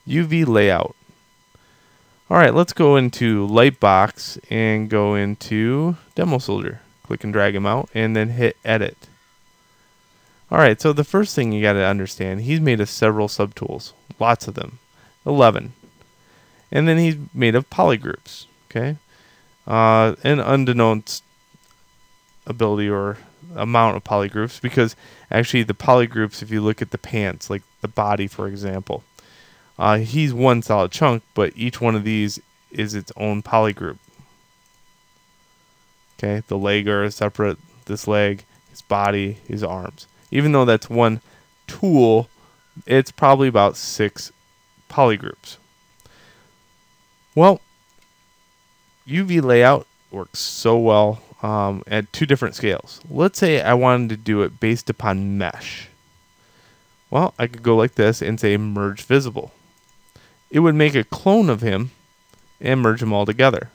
UV layout. Alright, let's go into Lightbox and go into Demo Soldier. Click and drag him out and then hit Edit. Alright, so the first thing you got to understand, he's made of several subtools. Lots of them. 11. And then he's made of polygroups. Okay? An unbeknownst ability or amount of polygroups, because actually the polygroups, if you look at the pants, like the body for example, he's one solid chunk, but each one of these is its own polygroup. Okay, the leg are separate, this leg, his body, his arms. Even though that's one tool, it's probably about 6 polygroups. Well, UV layout works so well at 2 different scales. Let's say I wanted to do it based upon mesh. Well, I could go like this and say merge visible. It would make a clone of him and merge them all together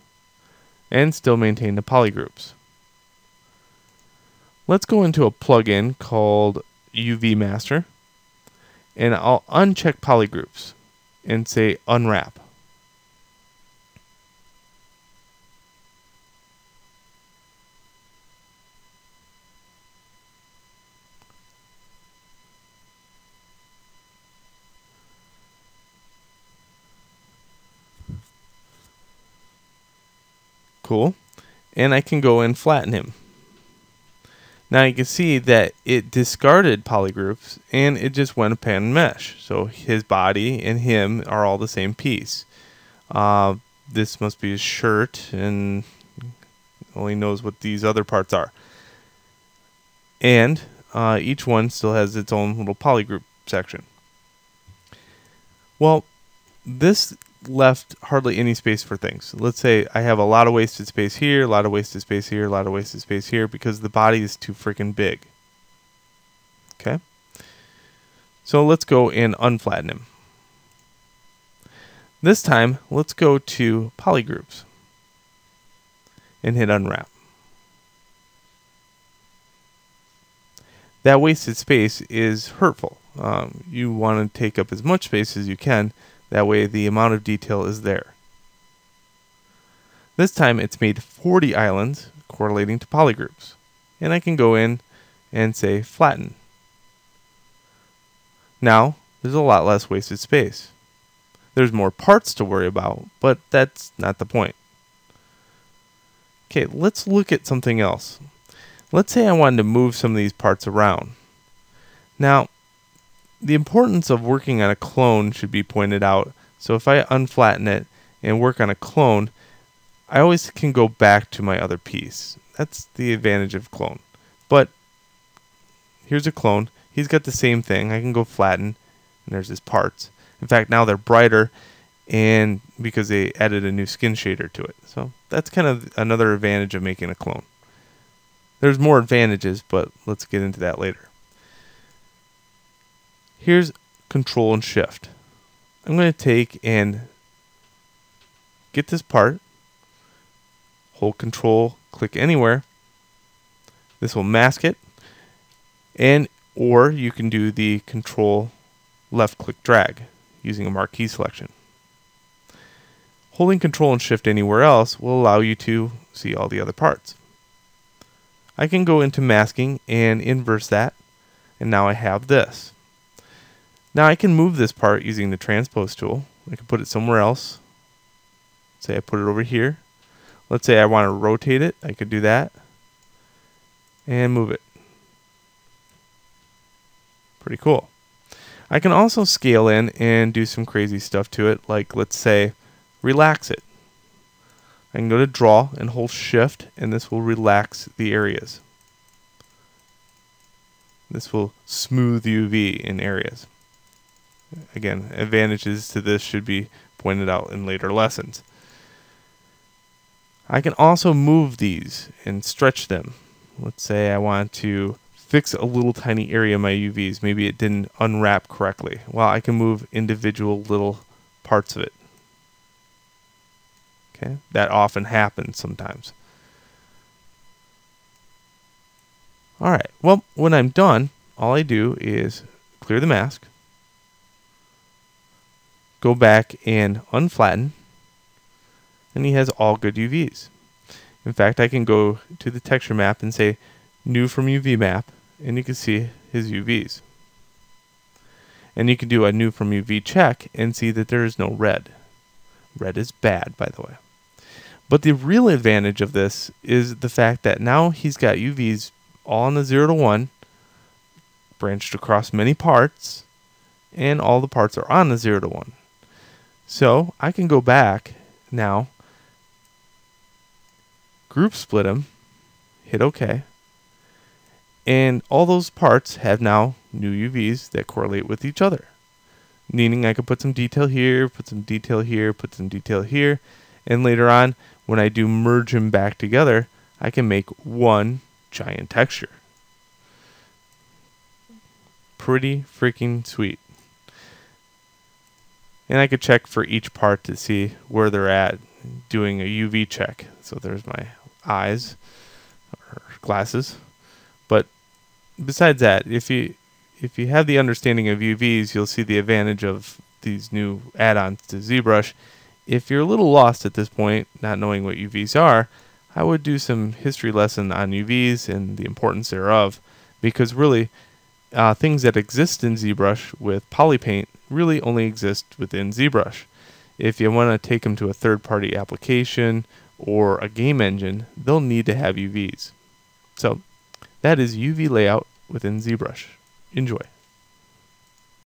and still maintain the polygroups. Let's go into a plugin called UV Master, and I'll uncheck polygroups and say unwrap. Cool. And I can go and flatten him. Now you can see that it discarded polygroups and it just went upon mesh. So his body and him are all the same piece. This must be his shirt, and only knows what these other parts are. And each one still has its own little polygroup section. Well, this left hardly any space for things. Let's say I have a lot of wasted space here, a lot of wasted space here, a lot of wasted space here, because the body is too freaking big. Okay? So let's go and unflatten him. This time, let's go to polygroups and hit unwrap. That wasted space is hurtful. You want to take up as much space as you can. That way the amount of detail is there. This time it's made 40 islands correlating to polygroups. And I can go in and say flatten. Now there's a lot less wasted space. There's more parts to worry about, but that's not the point. Okay, let's look at something else. Let's say I wanted to move some of these parts around. Now, the importance of working on a clone should be pointed out. So if I unflatten it and work on a clone, I always can go back to my other piece. That's the advantage of clone. But here's a clone. He's got the same thing. I can go flatten, and there's his parts. In fact, now they're brighter, and because they added a new skin shader to it. So that's kind of another advantage of making a clone. There's more advantages, but let's get into that later. Here's Control and Shift. I'm going to take and get this part, hold Control, click anywhere. This will mask it, or you can do the Control left click drag using a marquee selection. Holding Control and Shift anywhere else will allow you to see all the other parts. I can go into masking and inverse that, and now I have this. Now I can move this part using the transpose tool. I can put it somewhere else. Say I put it over here. Let's say I want to rotate it. I could do that and move it. Pretty cool. I can also scale in and do some crazy stuff to it, like let's say relax it. I can go to draw and hold shift, and this will relax the areas. This will smooth UV in areas. Again, advantages to this should be pointed out in later lessons. I can also move these and stretch them. Let's say I want to fix a little tiny area of my UVs. Maybe it didn't unwrap correctly. Well, I can move individual little parts of it. Okay, that often happens sometimes. Alright, well, when I'm done, all I do is clear the mask, go back and unflatten, and he has all good UVs. In fact, I can go to the texture map and say new from UV map, and you can see his UVs. And you can do a new from UV check and see that there is no red. Red is bad, by the way. But the real advantage of this is the fact that now he's got UVs all on the 0 to 1, branched across many parts, and all the parts are on the 0 to 1. So I can go back now, group split them, hit OK, and all those parts have now new UVs that correlate with each other. Meaning I could put some detail here, put some detail here, put some detail here, and later on, when I do merge them back together, I can make one giant texture. Pretty freaking sweet. And I could check for each part to see where they're at, doing a UV check. So there's my eyes, or glasses. But besides that, if you have the understanding of UVs, you'll see the advantage of these new add-ons to ZBrush. If you're a little lost at this point, not knowing what UVs are, I would do some history lesson on UVs and the importance thereof, because really, things that exist in ZBrush with PolyPaint really only exist within ZBrush. If you want to take them to a third-party application or a game engine, they'll need to have UVs. So that is UV layout within ZBrush. Enjoy.